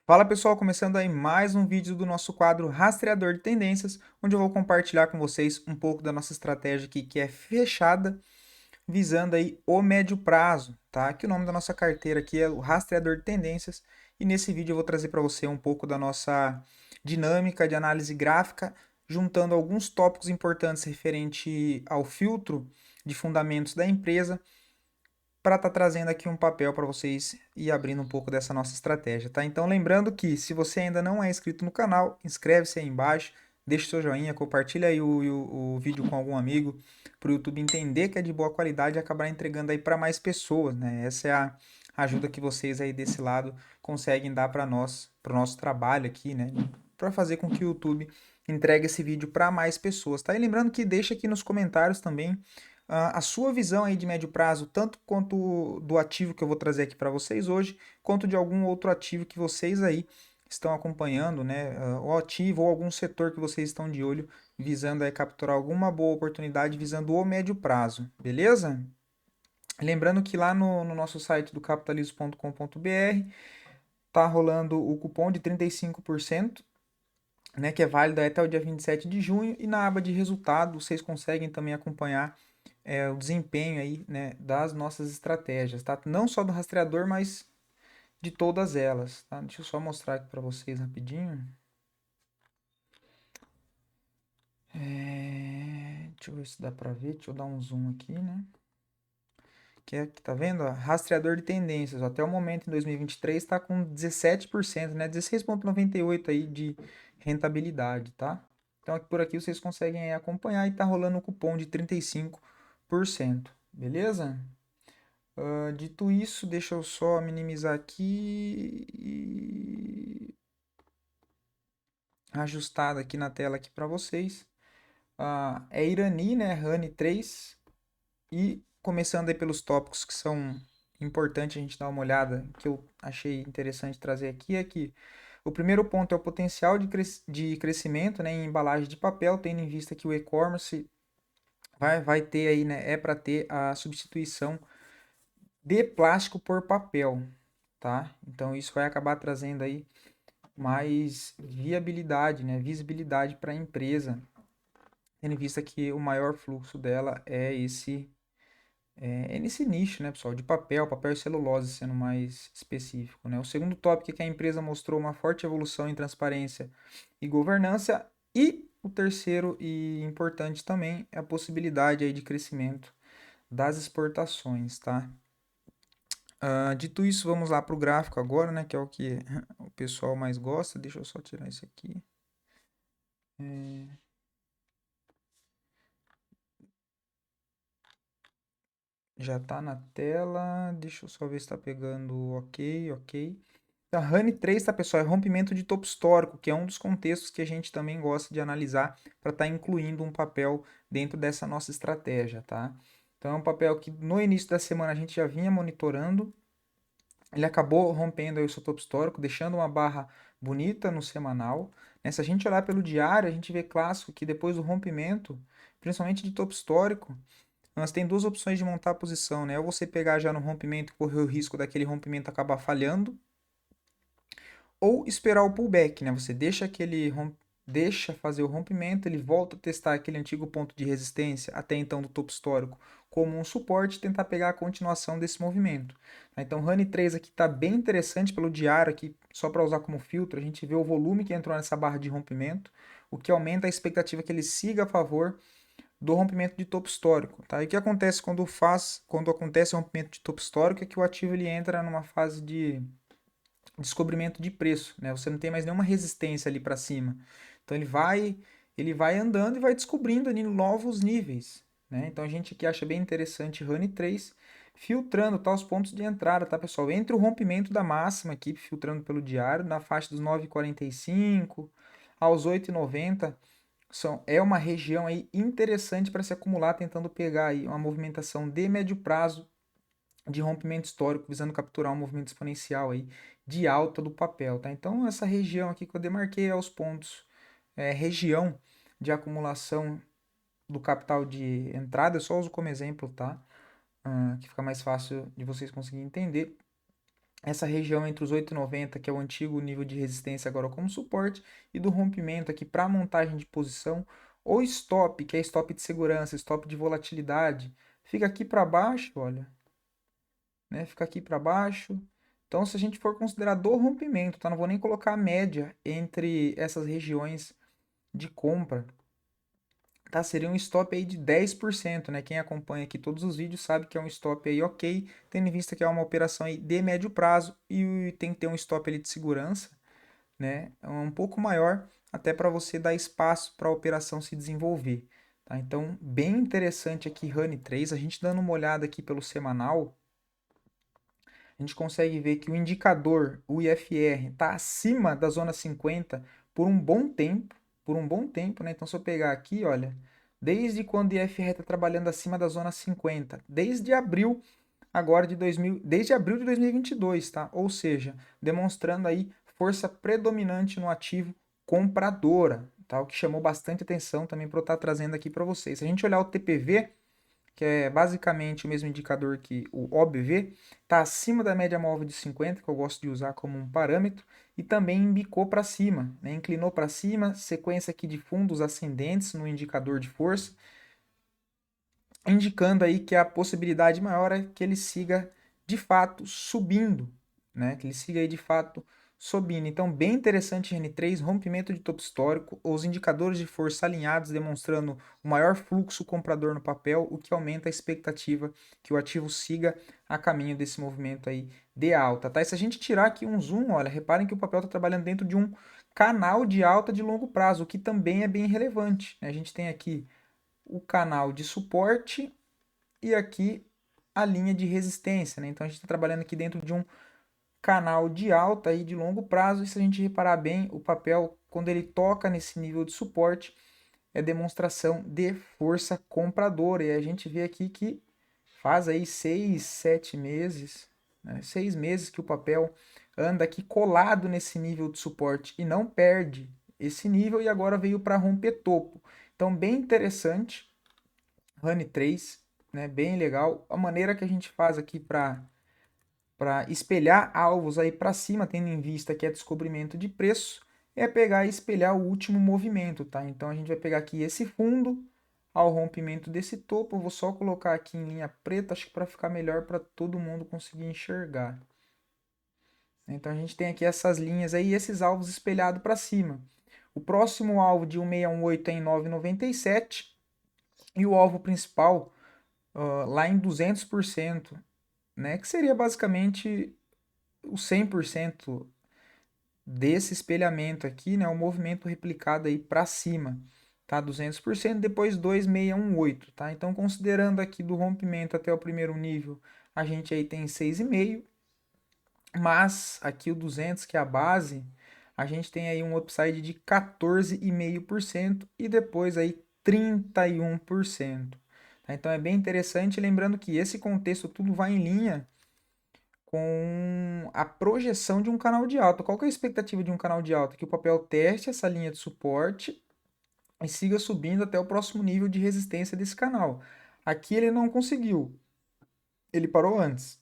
Fala pessoal, começando aí mais um vídeo do nosso quadro Rastreador de Tendências, onde eu vou compartilhar com vocês um pouco da nossa estratégia aqui que é fechada, visando aí o médio prazo, tá? Que o nome da nossa carteira aqui é o Rastreador de Tendências, e nesse vídeo eu vou trazer para você um pouco da nossa dinâmica de análise gráfica, juntando alguns tópicos importantes referente ao filtro de fundamentos da empresa para estar trazendo aqui um papel para vocês e abrindo um pouco dessa nossa estratégia, tá? Então, lembrando que se você ainda não é inscrito no canal, inscreve-se aí embaixo, deixa o seu joinha, compartilha aí o vídeo com algum amigo, para o YouTube entender que é de boa qualidade e acabar entregando aí para mais pessoas, né? Essa é a ajuda que vocês aí desse lado conseguem dar para nós, para o nosso trabalho aqui, né? Para fazer com que o YouTube entregue esse vídeo para mais pessoas, tá? E lembrando que deixa aqui nos comentários também a sua visão aí de médio prazo, tanto quanto do ativo que eu vou trazer aqui para vocês hoje, quanto de algum outro ativo que vocês aí estão acompanhando, né? O ativo ou algum setor que vocês estão de olho, visando aí capturar alguma boa oportunidade, visando o médio prazo, beleza? Lembrando que lá no nosso site do capitalismo.com.br tá rolando o cupom de 35%, né, que é válido até o dia 27 de junho, e na aba de resultado vocês conseguem também acompanhar o desempenho aí, né, das nossas estratégias, tá? Não só do rastreador, mas de todas elas, tá? Deixa eu só mostrar aqui para vocês rapidinho. Deixa eu ver se dá para ver, deixa eu dar um zoom aqui, né? Que tá vendo? Ó? Rastreador de tendências, ó, até o momento em 2023 está com 17%, né? 16,98 aí de rentabilidade, tá? Então aqui por aqui vocês conseguem aí acompanhar e tá rolando o cupom de 35%, beleza? Dito isso, deixa eu só minimizar aqui e ajustar aqui na tela aqui para vocês. É Irani, né? Rani 3. E começando aí pelos tópicos que são importantes a gente dar uma olhada, que eu achei interessante trazer aqui, é que o primeiro ponto é o potencial de crescimento, né, em embalagem de papel, tendo em vista que o e-commerce vai ter aí, né, é para ter a substituição de plástico por papel, tá? Então isso vai acabar trazendo aí mais viabilidade, né, visibilidade para a empresa, tendo em vista que o maior fluxo dela é nesse nicho, né, pessoal, de papel e celulose, sendo mais específico, né? O segundo tópico é que a empresa mostrou uma forte evolução em transparência e governança, e o terceiro e importante também é a possibilidade aí de crescimento das exportações, tá? Dito isso, vamos lá para o gráfico agora, né, que é o que o pessoal mais gosta. Deixa eu só tirar isso aqui. Já está na tela. Deixa eu só ver se está pegando ok, ok. A RANI 3, tá, pessoal? É rompimento de topo histórico, que é um dos contextos que a gente também gosta de analisar para estar incluindo um papel dentro dessa nossa estratégia, tá? Então, é um papel que no início da semana a gente já vinha monitorando. Ele acabou rompendo aí o seu topo histórico, deixando uma barra bonita no semanal, né? Se a gente olhar pelo diário, a gente vê clássico que depois do rompimento, principalmente de topo histórico, nós tem duas opções de montar a posição, né? Ou você pegar já no rompimento e correr o risco daquele rompimento acabar falhando, ou esperar o pullback, né? Você deixa deixa fazer o rompimento, ele volta a testar aquele antigo ponto de resistência, até então do topo histórico, como um suporte e tentar pegar a continuação desse movimento. Então, o Honey 3 aqui está bem interessante pelo diário aqui, só para usar como filtro, a gente vê o volume que entrou nessa barra de rompimento, o que aumenta a expectativa que ele siga a favor do rompimento de topo histórico, tá? E o que acontece quando acontece o rompimento de topo histórico é que o ativo ele entra numa fase de descobrimento de preço, né? Você não tem mais nenhuma resistência ali para cima. Então ele vai andando e vai descobrindo ali novos níveis, né? Então a gente aqui acha bem interessante Honey 3 filtrando, tá, os pontos de entrada, tá, pessoal? Entre o rompimento da máxima aqui, filtrando pelo diário, na faixa dos 9,45 aos 8,90, é uma região aí interessante para se acumular, tentando pegar aí uma movimentação de médio prazo de rompimento histórico, visando capturar um movimento exponencial aí de alta do papel, tá? Então, essa região aqui que eu demarquei é os pontos, região de acumulação do capital de entrada, eu só uso como exemplo, tá? Que fica mais fácil de vocês conseguirem entender. essa região entre os 8,90, que é o antigo nível de resistência agora como suporte, e do rompimento aqui para montagem de posição, ou stop, que é stop de segurança, stop de volatilidade, fica aqui para baixo, olha, né? Fica aqui para baixo. Então, se a gente for considerar do rompimento, tá? Não vou nem colocar a média entre essas regiões de compra, tá? Seria um stop aí de 10%, né? Quem acompanha aqui todos os vídeos sabe que é um stop aí ok, tendo em vista que é uma operação aí de médio prazo e tem que ter um stop ali de segurança, né? Um pouco maior, até para você dar espaço para a operação se desenvolver, tá? Então, bem interessante aqui Honey 3, a gente dando uma olhada aqui pelo semanal, a gente consegue ver que o indicador, o IFR, está acima da zona 50 por um bom tempo, né? Então, se eu pegar aqui, olha, desde quando o IFR está trabalhando acima da zona 50, desde abril agora de 2000, desde abril de 2022, tá? Ou seja, demonstrando aí força predominante no ativo compradora, tá? O que chamou bastante atenção também para eu estar trazendo aqui para vocês. Se a gente olhar o TPV, que é basicamente o mesmo indicador que o OBV, está acima da média móvel de 50, que eu gosto de usar como um parâmetro, e também embicou para cima, né? Inclinou para cima, sequência aqui de fundos ascendentes no indicador de força, indicando aí que a possibilidade maior é que ele siga de fato subindo, né? Que ele siga aí de fato subindo. Então, bem interessante N3, rompimento de topo histórico, os indicadores de força alinhados demonstrando o maior fluxo comprador no papel, o que aumenta a expectativa que o ativo siga a caminho desse movimento aí de alta, tá? E se a gente tirar aqui um zoom, olha, reparem que o papel está trabalhando dentro de um canal de alta de longo prazo, o que também é bem relevante, né? A gente tem aqui o canal de suporte e aqui a linha de resistência, né? Então a gente está trabalhando aqui dentro de um canal de alta e de longo prazo, e se a gente reparar bem, o papel, quando ele toca nesse nível de suporte, é demonstração de força compradora, e a gente vê aqui que faz aí 6, 7 meses, né? 6 meses que o papel anda aqui colado nesse nível de suporte e não perde esse nível, e agora veio para romper topo. Então, bem interessante, Honey 3, né? Bem legal. A maneira que a gente faz aqui para espelhar alvos aí para cima, tendo em vista que é descobrimento de preço, é pegar e espelhar o último movimento, tá? Então a gente vai pegar aqui esse fundo ao rompimento desse topo. Eu vou só colocar aqui em linha preta, acho que para ficar melhor para todo mundo conseguir enxergar. Então a gente tem aqui essas linhas aí, esses alvos espelhados para cima. O próximo alvo de 1618 é em 9,97 e o alvo principal lá em 200%, né? Que seria basicamente o 100% desse espelhamento aqui, né? O movimento replicado aí para cima, tá? 200%, depois 2,618, tá? Então, considerando aqui do rompimento até o primeiro nível, a gente aí tem 6,5, mas aqui o 200, que é a base, a gente tem aí um upside de 14,5% e depois aí 31%. Tá? Então é bem interessante, lembrando que esse contexto tudo vai em linha com a projeção de um canal de alta. Qual que é a expectativa de um canal de alta? Que o papel teste essa linha de suporte e siga subindo até o próximo nível de resistência desse canal. Aqui ele não conseguiu, ele parou antes.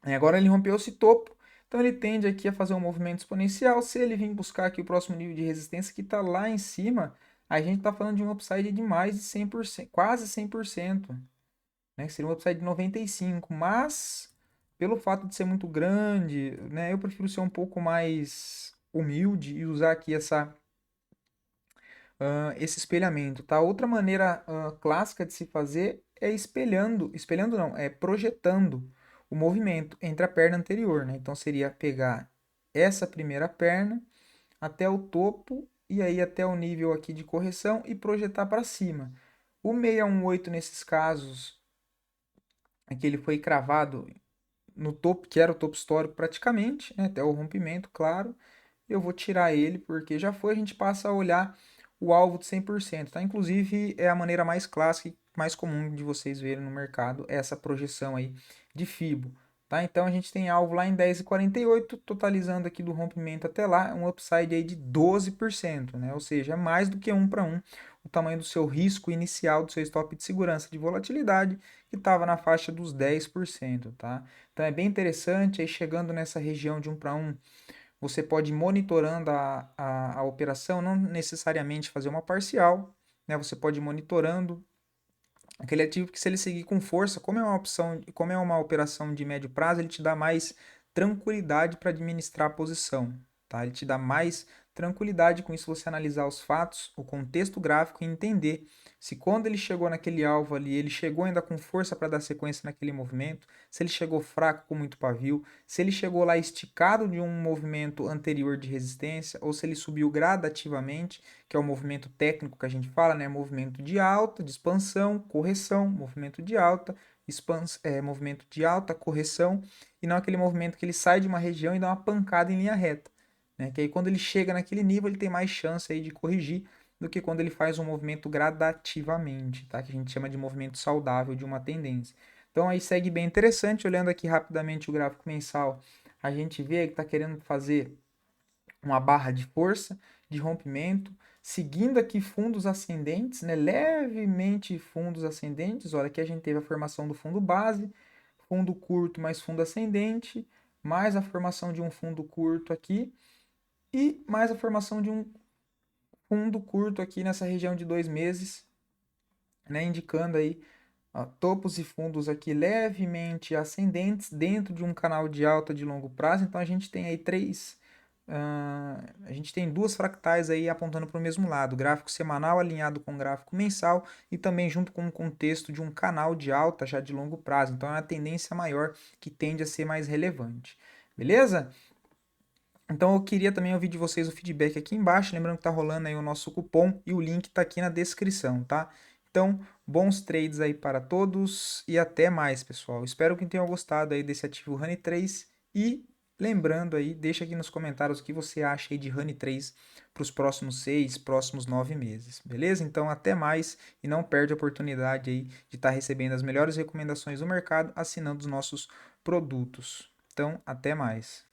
E agora ele rompeu esse topo, então ele tende aqui a fazer um movimento exponencial. Se ele vir buscar aqui o próximo nível de resistência que está lá em cima, a gente está falando de um upside de mais de 100%, quase 100%, né? Que seria um upside de 95%, mas pelo fato de ser muito grande, né, eu prefiro ser um pouco mais humilde e usar aqui esse espelhamento, tá? Outra maneira clássica de se fazer é espelhando não, é projetando o movimento entre a perna anterior, né? Então seria pegar essa primeira perna até o topo e aí até o nível aqui de correção e projetar para cima. O 618 nesses casos, é que ele foi cravado no topo, que era o topo histórico praticamente, né, até o rompimento, claro. Eu vou tirar ele porque já foi, a gente passa a olhar o alvo de 100%, tá? Inclusive é a maneira mais clássica e mais comum de vocês verem no mercado, essa projeção aí de Fibo, tá? Então a gente tem alvo lá em 10,48, totalizando aqui do rompimento até lá, um upside aí de 12%, né? Ou seja, é mais do que 1 para 1 o tamanho do seu risco inicial, do seu stop de segurança de volatilidade, que estava na faixa dos 10%, tá? Então é bem interessante, aí chegando nessa região de 1 para 1, você pode ir monitorando a operação, não necessariamente fazer uma parcial, né? Você pode ir monitorando aquele ativo que, se ele seguir com força, como é uma opção, como é uma operação de médio prazo, ele te dá mais tranquilidade para administrar a posição, tá? Ele te dá mais tranquilidade com isso, você analisar os fatos, o contexto gráfico e entender se, quando ele chegou naquele alvo ali, ele chegou ainda com força para dar sequência naquele movimento, se ele chegou fraco com muito pavio, se ele chegou lá esticado de um movimento anterior de resistência ou se ele subiu gradativamente, que é o movimento técnico que a gente fala, né? Movimento de alta, de expansão, correção, movimento de alta, movimento de alta, correção, e não aquele movimento que ele sai de uma região e dá uma pancada em linha reta, né? Que aí, quando ele chega naquele nível, ele tem mais chance aí de corrigir do que quando ele faz um movimento gradativamente, tá? Que a gente chama de movimento saudável de uma tendência. Então aí segue bem interessante. Olhando aqui rapidamente o gráfico mensal, a gente vê que está querendo fazer uma barra de força, de rompimento, seguindo aqui fundos ascendentes, né? Levemente fundos ascendentes. Olha, aqui a gente teve a formação do fundo base, fundo curto mais fundo ascendente, mais a formação de um fundo curto aqui e mais a formação de um fundo curto aqui nessa região de 2 meses, né? Indicando aí, ó, topos e fundos aqui levemente ascendentes dentro de um canal de alta de longo prazo. Então a gente tem aí a gente tem duas fractais aí apontando para o mesmo lado, gráfico semanal alinhado com gráfico mensal e também junto com o contexto de um canal de alta já de longo prazo. Então é uma tendência maior que tende a ser mais relevante. Beleza? Então eu queria também ouvir de vocês o feedback aqui embaixo, lembrando que tá rolando aí o nosso cupom e o link tá aqui na descrição, tá? Então, bons trades aí para todos e até mais, pessoal. Espero que tenham gostado aí desse ativo Honey 3 e lembrando aí, deixa aqui nos comentários o que você acha aí de Honey 3 para os próximos 6, próximos 9 meses, beleza? Então, até mais e não perde a oportunidade aí de estar recebendo as melhores recomendações do mercado assinando os nossos produtos. Então, até mais.